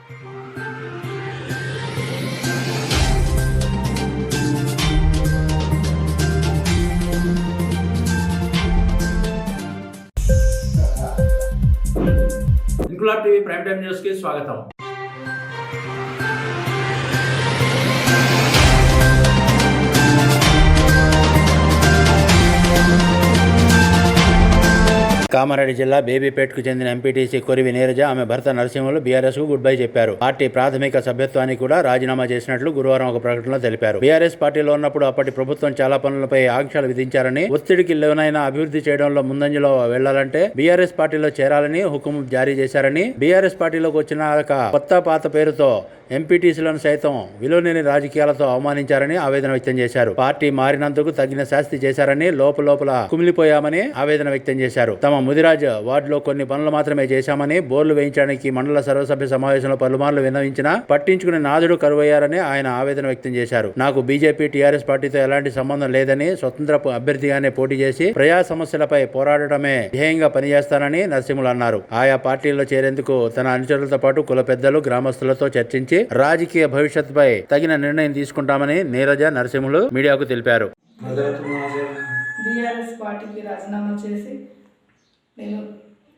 Inquilab TV prime time news కి స్వాగతం. కామారెడ్డి జిల్లా బేబీపేట్కు చెందిన ఎంపీటీసీ కొరివి నీరజ ఆమె భర్త నరసింహులు బీఆర్ఎస్ కు గుడ్ బై చెప్పారు. పార్టీ ప్రాథమిక సభ్యత్వానికి కూడా రాజీనామా చేసినట్లు గురువారం ఒక ప్రకటనలో తెలిపారు. బీఆర్ఎస్ పార్టీలో ఉన్నప్పుడు అప్పటి ప్రభుత్వం చాలా పనులపై ఆంక్షలు విధించారని, ఒత్తిడికి లోనైనా అభివృద్ధి చేయడంలో ముందంజలో వెళ్లాలంటే బీఆర్ఎస్ పార్టీలో చేరాలని హుకుం జారీ చేశారని, బీఆర్ఎస్ పార్టీలోకి వచ్చినాక కొత్త పాత పేరుతో ఎంపీటీసీలను సైతం విలువలేని రాజకీయాలతో అవమానించారని ఆవేదన వ్యక్తం చేశారు. పార్టీ మారినందుకు తగిన శాస్తి చేశారని, లోపల కుమిలిపోయామని ఆవేదన వ్యక్తం చేశారు. తమ ముదిరాజ్ వార్డులో కొన్ని పనులు మాత్రమే చేశామని, బోర్లు వేయించడానికి మండల సర్వసభ్య సమావేశంలో పలుమార్లు విన్నవించినా పట్టించుకునే నాదుడు కరువయ్యారని ఆయన ఆవేదన వ్యక్తం చేశారు. నాకు బీజేపీ టీఆర్ఎస్ పార్టీతో ఎలాంటి సంబంధం లేదని, స్వతంత్ర అభ్యర్థిగానే పోటీ చేసి ప్రజా సమస్యలపై పోరాడటమే ధ్యేయంగా పనిచేస్తానని నరసింహులు అన్నారు. ఆయా పార్టీల్లో చేరేందుకు తన అనుచరులతో పాటు కుల పెద్దలు, గ్రామస్తులతో చర్చించి రాజకీయ భవిష్యత్తుపై తగిన నిర్ణయం తీసుకుంటామని నీరజ నరసింహులు మీడియాకు తెలిపారు. బీఆర్ఎస్ పార్టీకి రాజీనామా చేసి నేను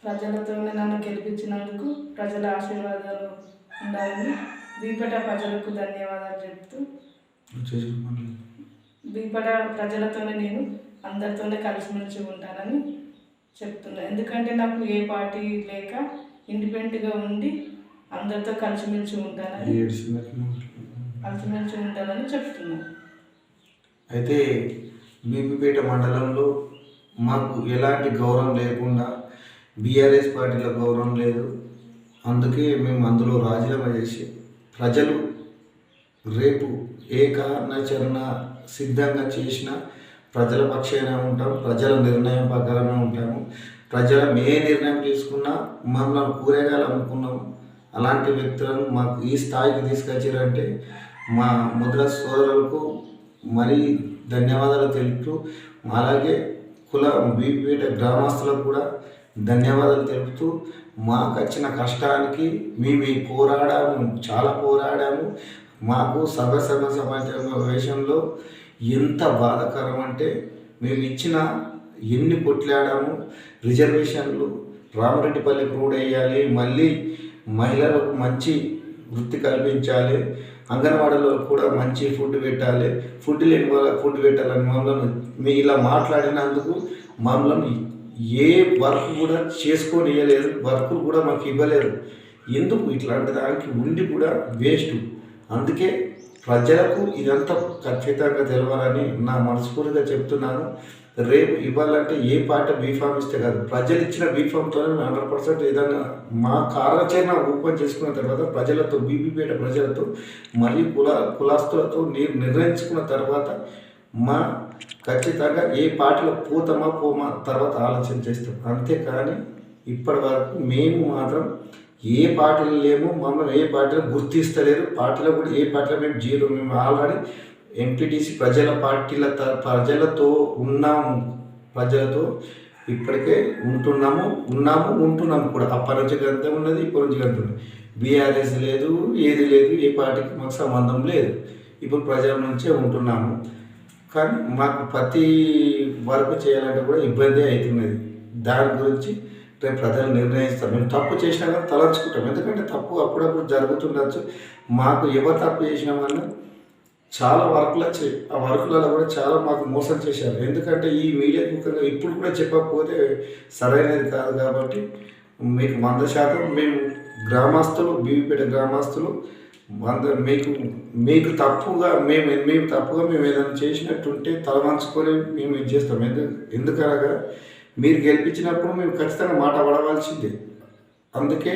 ప్రజలతోనే నన్ను గెలిపించినందుకు ప్రజల ఆశీర్వాదాలు ఉండాలని బీపేట ప్రజలకు ధన్యవాదాలు చెప్తూ, బీపేట ప్రజలతోనే నేను అందరితోనే కలిసిమెలిసి ఉంటానని చెప్తున్నాను. ఎందుకంటే నాకు ఏ పార్టీ లేక ఇండిపెండెంట్గా ఉండి అందరితో కలిసిమెలిసి ఉంటానని చెప్తున్నాను. అయితే బీబీపేట మండలంలో మాకు ఎలాంటి గౌరవం లేకుండా బీఆర్ఎస్ పార్టీలో గౌరవం లేదు. అందుకే మేము అందులో రాజీనామా చేసి ప్రజలు రేపు ఏ కార్యాచరణ సిద్ధంగా చేసినా ప్రజల పక్షాన ఉంటాం, ప్రజల నిర్ణయం ప్రకారమే ఉంటాము. ప్రజల ఏ నిర్ణయం తీసుకున్నా మమ్మల్ని కూరగాయలు అమ్ముకున్నాం అలాంటి వ్యక్తులను మాకు ఈ స్థాయికి తీసుకొచ్చారంటే మా ముద్ర సోదరులకు మరీ ధన్యవాదాలు తెలుపుతూ, అలాగే బీపీపేట గ్రామస్తులకు కూడా ధన్యవాదాలు తెలుపుతూ, మాకు వచ్చిన కష్టానికి మేము పోరాడాము, చాలా పోరాడాము. మాకు సమావేశంలో ఎంత బాధాకరం అంటే మేము ఇచ్చిన ఎన్ని కొట్లాడాము. రిజర్వేషన్లు రామరెడ్డిపల్లికి రోడ్ వేయాలి, మళ్ళీ మహిళలకు మంచి వృత్తి కల్పించాలి, అంగన్వాడీలో కూడా మంచి ఫుడ్ పెట్టాలి, ఫుడ్ లేని వాళ్ళకి ఫుడ్ పెట్టాలని మమ్మల్ని మీ ఇలా మాట్లాడినందుకు మమ్మల్ని ఏ వర్క్ కూడా చేసుకొని ఇవ్వలేదు, వర్కులు కూడా మాకు ఇవ్వలేదు. ఎందుకు ఇట్లాంటి దానికి ఉండి కూడా వేస్ట్. అందుకే ప్రజలకు ఇదంతా ఖచ్చితంగా తెలవాలని నా మనస్ఫూర్తిగా చెప్తున్నాను. రేపు ఇవ్వాలంటే ఏ పార్టీ బీఫామ్ ఇస్తే కాదు, ప్రజలు ఇచ్చిన బీఫామ్తో 100% ఏదైనా మా కార్యాచరణ ఓపెన్ చేసుకున్న తర్వాత ప్రజలతో, బీబీపేట ప్రజలతో మరియు కులాస్తులతో నిర్ణయించుకున్న తర్వాత మా ఖచ్చితంగా ఏ పార్టీలో పోమా తర్వాత ఆలోచన చేస్తాం. అంతేకాని ఇప్పటి వరకు మేము మాత్రం ఏ పార్టీలు లేము, మమ్మల్ని ఏ పార్టీలో గుర్తిస్తలేరు. పార్టీలో కూడా ఏ పార్టీలో మేము జీరో. మేము ఆల్రెడీ ఎంపీటీసీ ప్రజలతో ఉన్నాము, ప్రజలతో ఇప్పటికే ఉంటున్నాము కూడా. అప్పటి నుంచి గంతం ఉన్నది, ఇప్పటి నుంచి గంతం ఉన్నది. బీఆర్ఎస్ లేదు, ఏది లేదు, ఏ పార్టీకి మాకు సంబంధం లేదు. ఇప్పుడు ప్రజల నుంచే ఉంటున్నాము. కానీ మాకు ప్రతి వర్క్ చేయాలంటే కూడా ఇబ్బంది అవుతున్నది. దాని గురించి రేపు ప్రజలు నిర్ణయిస్తారు. మేము తప్పు చేసినా కానీ తలంచుకుంటాం, ఎందుకంటే తప్పు అప్పుడప్పుడు జరుగుతుండొచ్చు. మాకు ఎవరు తప్పు చేసినామన్నా చాలా వర్కులు వచ్చాయి, ఆ వర్కులలో కూడా చాలా మాకు మోసం చేశారు. ఎందుకంటే ఈ మీడియా ముఖ్యంగా ఇప్పుడు కూడా చెప్పకపోతే సరైనది కాదు. కాబట్టి మీకు 100% మేము గ్రామస్తులు, బీబీపేట గ్రామస్తులు మీకు తప్పుగా మేము ఏదైనా చేసినట్టుంటే తలవంచుకొని మేము ఇది చేస్తాం. ఎందుకనగా మీరు గెలిపించినప్పుడు మేము ఖచ్చితంగా మాట పడవలసిందే. అందుకే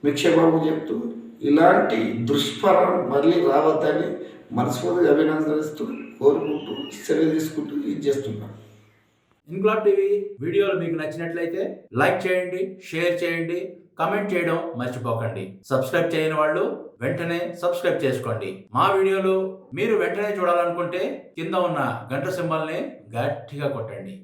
మీకు క్షమాపణ చెప్తూ ఇలాంటి దుష్ఫలం మళ్ళీ రావద్దని మనస్ఫూర్తిగా అభినందిస్తూ, కోరుకుంటూ, సెలవు తీసుకుంటూ ఇది చేస్తున్నాం. ఇంక్లాబ్ టీవీ వీడియోలు మీకు నచ్చినట్లయితే లైక్ చేయండి, షేర్ చేయండి, కమెంట్ చేయడం మర్చిపోకండి. సబ్స్క్రైబ్ చేయని వాళ్ళు వెంటనే సబ్స్క్రైబ్ చేసుకోండి. మా వీడియోలు మీరు వెంటనే చూడాలనుకుంటే కింద ఉన్న గంట సింబల్ని గట్టిగా కొట్టండి.